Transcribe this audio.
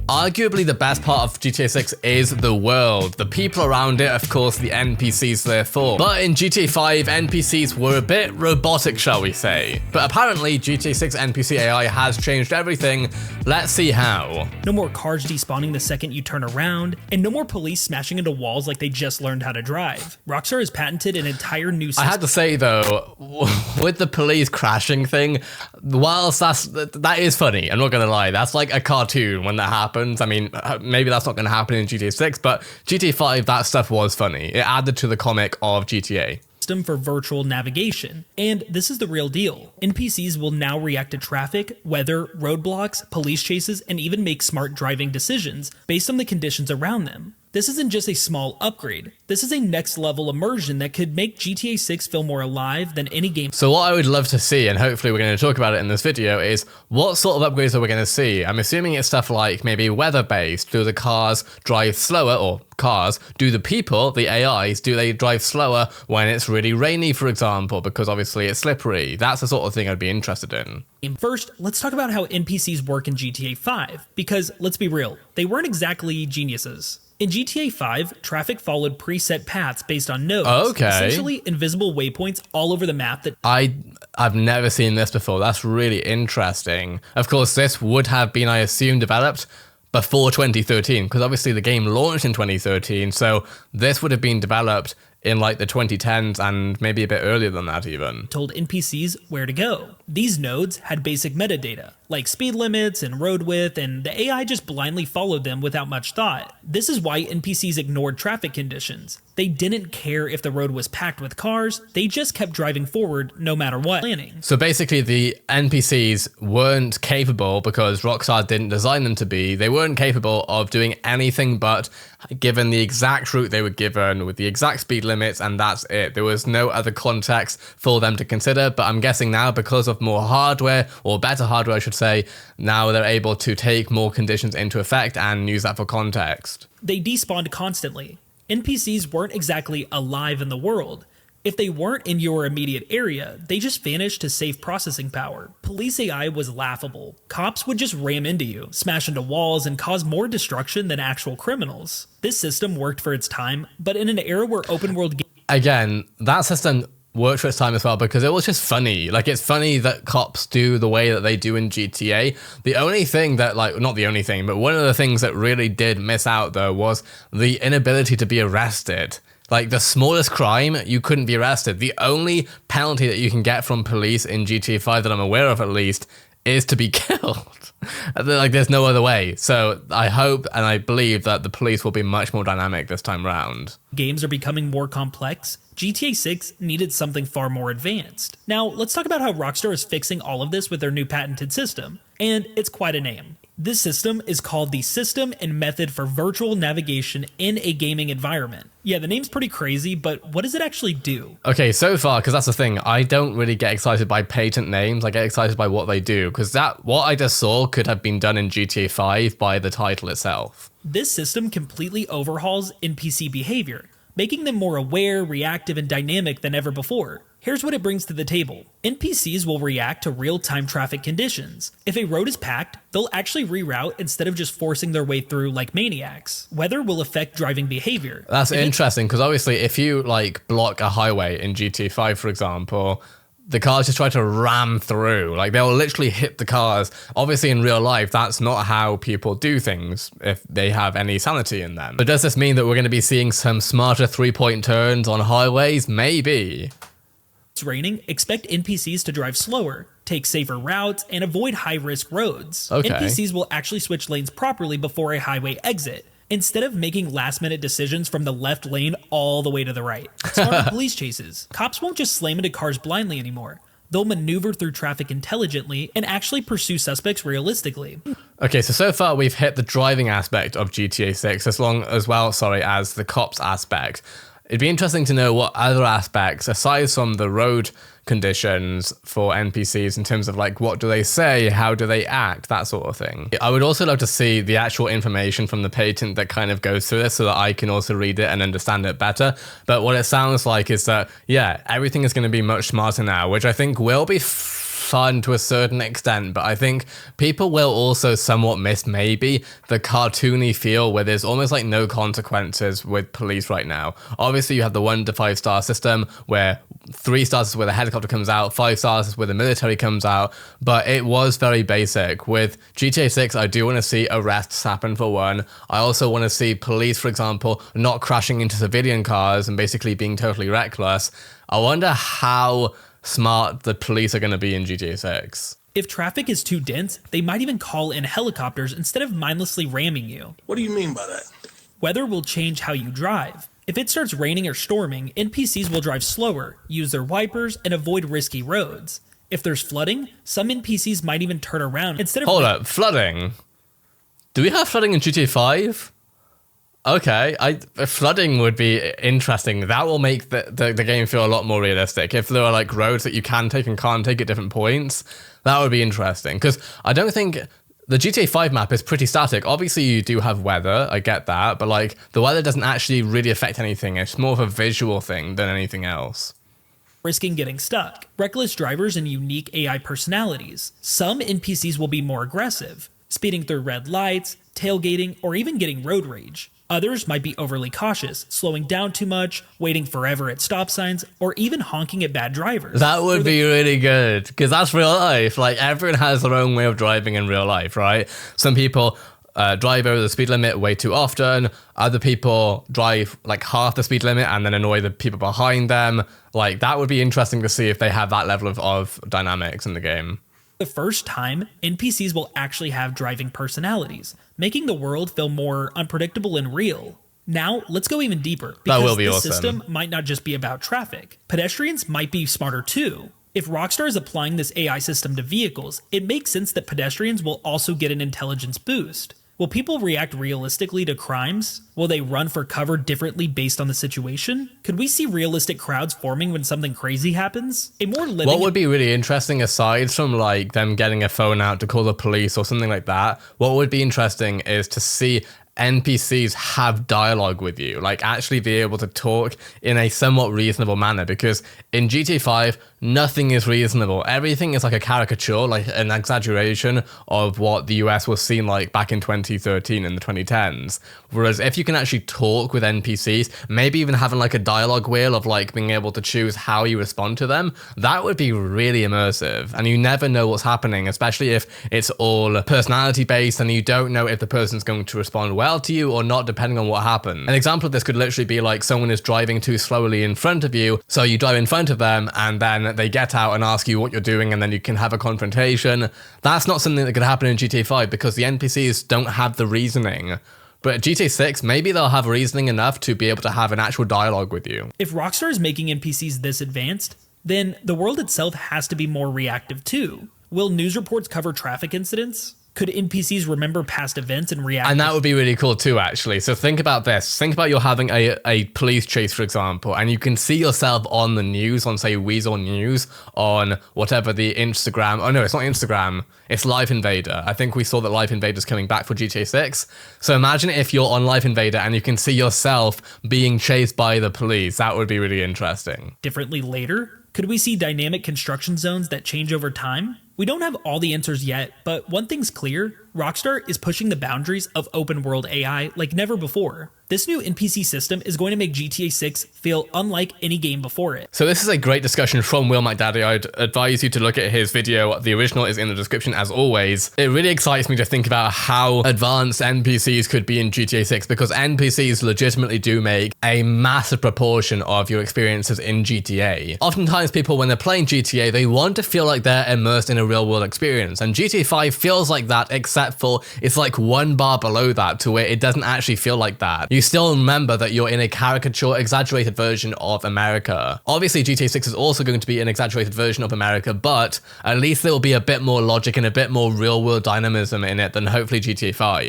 Arguably the best part of GTA 6 is the world. The people around it, of course, the NPCs therefore. But in GTA 5, NPCs were a bit robotic, shall we say. But apparently, GTA 6 NPC AI has changed everything. Let's see how. No more cars despawning the second you turn around, and no more police smashing into walls like they just learned how to drive. Rockstar has patented an entire new system. I had to say though, with the police crashing thing, whilst that is funny, I'm not gonna lie, that's like a cartoon when that happens. I mean, maybe that's not going to happen in GTA 6, but GTA 5, that stuff was funny. It added to the comic of GTA. System for virtual navigation. And this is the real deal. NPCs will now react to traffic, weather, roadblocks, police chases, and even make smart driving decisions based on the conditions around them. This isn't just a small upgrade. This is a next level immersion that could make GTA 6 feel more alive than any game. So what I would love to see, and hopefully we're going to talk about it in this video, is what sort of upgrades are we going to see? I'm assuming it's stuff like maybe weather-based. Do the cars drive slower, or cars, do the people, the AIs, do they drive slower when it's really rainy, for example, because obviously it's slippery? That's the sort of thing I'd be interested in. First, let's talk about how NPCs work in GTA 5, because let's be real, they weren't exactly geniuses. In GTA 5, traffic followed preset paths based on nodes, essentially invisible waypoints all over the map that I've never seen this before. That's really interesting. Of course, this would have been, I assume, developed before 2013, because obviously the game launched in 2013, so this would have been developed in like the 2010s and maybe a bit earlier than that even. Told NPCs where to go. These nodes had basic metadata, like speed limits and road width, and the AI just blindly followed them without much thought. This is why NPCs ignored traffic conditions. They didn't care if the road was packed with cars, they just kept driving forward no matter what. Planning. So basically the NPCs weren't capable, because Rockstar didn't design them to be, they weren't capable of doing anything but given the exact route they were given with the exact speed limits, and that's it. There was no other context for them to consider, but I'm guessing now because of more hardware, or better hardware I should say, now they're able to take more conditions into effect and use that for context. They despawned constantly. NPCs weren't exactly alive in the world. If they weren't in your immediate area, they just vanished to save processing power. Police AI was laughable. Cops would just ram into you, smash into walls, and cause more destruction than actual criminals. This system worked for its time, but in an era where open world again, that system worked for its time as well, because it was just funny. Like, it's funny that cops do the way that they do in GTA. The only thing that, like, not the only thing, but one of the things that really did miss out though was the inability to be arrested. Like, the smallest crime, you couldn't be arrested. The only penalty that you can get from police in GTA 5 that I'm aware of at least is to be killed. Like, there's no other way. So I hope and I believe that the police will be much more dynamic this time round. Games are becoming more complex. GTA 6 needed something far more advanced. Now, let's talk about how Rockstar is fixing all of this with their new patented system. And it's quite a name. This system is called the System and Method for Virtual Navigation in a Gaming Environment. Yeah, the name's pretty crazy, but what does it actually do? Okay, so far, because that's the thing, I don't really get excited by patent names. I get excited by what they do, because what I just saw could have been done in GTA 5 by the title itself. This system completely overhauls NPC behavior, making them more aware, reactive, and dynamic than ever before. Here's what it brings to the table. NPCs will react to real-time traffic conditions. If a road is packed, they'll actually reroute instead of just forcing their way through like maniacs. Weather will affect driving behavior. That's interesting, because obviously if you like block a highway in GTA 5, for example, the cars just try to ram through. Like, they'll literally hit the cars. Obviously in real life, that's not how people do things if they have any sanity in them. But does this mean that we're going to be seeing some smarter three-point turns on highways? Maybe. It's raining, expect NPCs to drive slower, take safer routes, and avoid high-risk roads. Okay. NPCs will actually switch lanes properly before a highway exit, instead of making last-minute decisions from the left lane all the way to the right. Smarter police chases. Cops won't just slam into cars blindly anymore. They'll maneuver through traffic intelligently and actually pursue suspects realistically. Okay, so far we've hit the driving aspect of GTA 6 as the cops aspect. It'd be interesting to know what other aspects, aside from the road conditions for NPCs, in terms of like, what do they say, how do they act, that sort of thing. I would also love to see the actual information from the patent that kind of goes through this so that I can also read it and understand it better. But what it sounds like is that, yeah, everything is going to be much smarter now, which I think will be fun to a certain extent, but I think people will also somewhat miss maybe the cartoony feel where there's almost like no consequences with police right now. Obviously, you have the 1 to 5 star system where 3 stars is where the helicopter comes out, 5 stars is where the military comes out, but it was very basic. With GTA 6, I do want to see arrests happen for one. I also want to see police, for example, not crashing into civilian cars and basically being totally reckless. I wonder how smart the police are going to be in GTA 6. If traffic is too dense, they might even call in helicopters instead of mindlessly ramming you. What do you mean by that? Weather will change how you drive. If it starts raining or storming, NPCs will drive slower, use their wipers, and avoid risky roads. If there's flooding, some NPCs might even turn around instead of— Hold up, flooding? Do we have flooding in GTA 5? Okay, flooding would be interesting. That will make the game feel a lot more realistic. If there are like roads that you can take and can't take at different points, that would be interesting. Because I don't think the GTA 5 map is pretty static. Obviously, you do have weather, I get that, but like the weather doesn't actually really affect anything. It's more of a visual thing than anything else. Risking getting stuck. Reckless drivers and unique AI personalities. Some NPCs will be more aggressive, speeding through red lights, tailgating, or even getting road rage. Others might be overly cautious, slowing down too much, waiting forever at stop signs, or even honking at bad drivers. That would be really good, because that's real life. Like, everyone has their own way of driving in real life, right? Some people drive over the speed limit way too often. Other people drive like half the speed limit and then annoy the people behind them. Like, that would be interesting to see if they have that level of dynamics in the game. The first time, NPCs will actually have driving personalities, making the world feel more unpredictable and real. Now, let's go even deeper, because that will be this awesome. system might not just be about traffic. Pedestrians might be smarter too. If Rockstar is applying this AI system to vehicles, it makes sense that pedestrians will also get an intelligence boost. Will people react realistically to crimes? Will they run for cover differently based on the situation? Could we see realistic crowds forming when something crazy happens? What would be really interesting, aside from like them getting a phone out to call the police or something like that, what would be interesting is to see NPCs have dialogue with you, like actually be able to talk in a somewhat reasonable manner, because in GTA 5, nothing is reasonable. Everything is like a caricature, like an exaggeration of what the US was seen like back in 2013 and the 2010s. Whereas if you can actually talk with NPCs, maybe even having like a dialogue wheel of like being able to choose how you respond to them, that would be really immersive. And you never know what's happening, especially if it's all personality based and you don't know if the person's going to respond well to you or not, depending on what happened. An example of this could literally be like someone is driving too slowly in front of you, so you drive in front of them and then they get out and ask you what you're doing, and then you can have a confrontation. That's not something that could happen in GTA 5 because the NPCs don't have the reasoning. But at GTA 6, maybe they'll have reasoning enough to be able to have an actual dialogue with you. If Rockstar is making NPCs this advanced, then the world itself has to be more reactive too. Will news reports cover traffic incidents? Could NPCs remember past events and react? And that would be really cool too, actually. So think about this. Think about you're having a police chase, for example, and you can see yourself on the news, on, say, Weasel News, on whatever the Instagram. Oh, no, it's not Instagram. It's Life Invader. I think we saw that Life Invader's coming back for GTA 6. So imagine if you're on Life Invader and you can see yourself being chased by the police. That would be really interesting. Differently later? Could we see dynamic construction zones that change over time? We don't have all the answers yet, but one thing's clear, Rockstar is pushing the boundaries of open world AI like never before. This new NPC system is going to make GTA 6 feel unlike any game before it. So this is a great discussion from Will McDaddy. I'd advise you to look at his video. The original is in the description as always. It really excites me to think about how advanced NPCs could be in GTA 6, because NPCs legitimately do make a massive proportion of your experiences in GTA. Oftentimes people, when they're playing GTA, they want to feel like they're immersed in a real world experience, and GTA 5 feels like that, except for it's like one bar below that, to where it doesn't actually feel like that. You still remember that you're in a caricature, exaggerated version of America. Obviously, GTA 6 is also going to be an exaggerated version of America, but at least there will be a bit more logic and a bit more real world dynamism in it than hopefully GTA 5.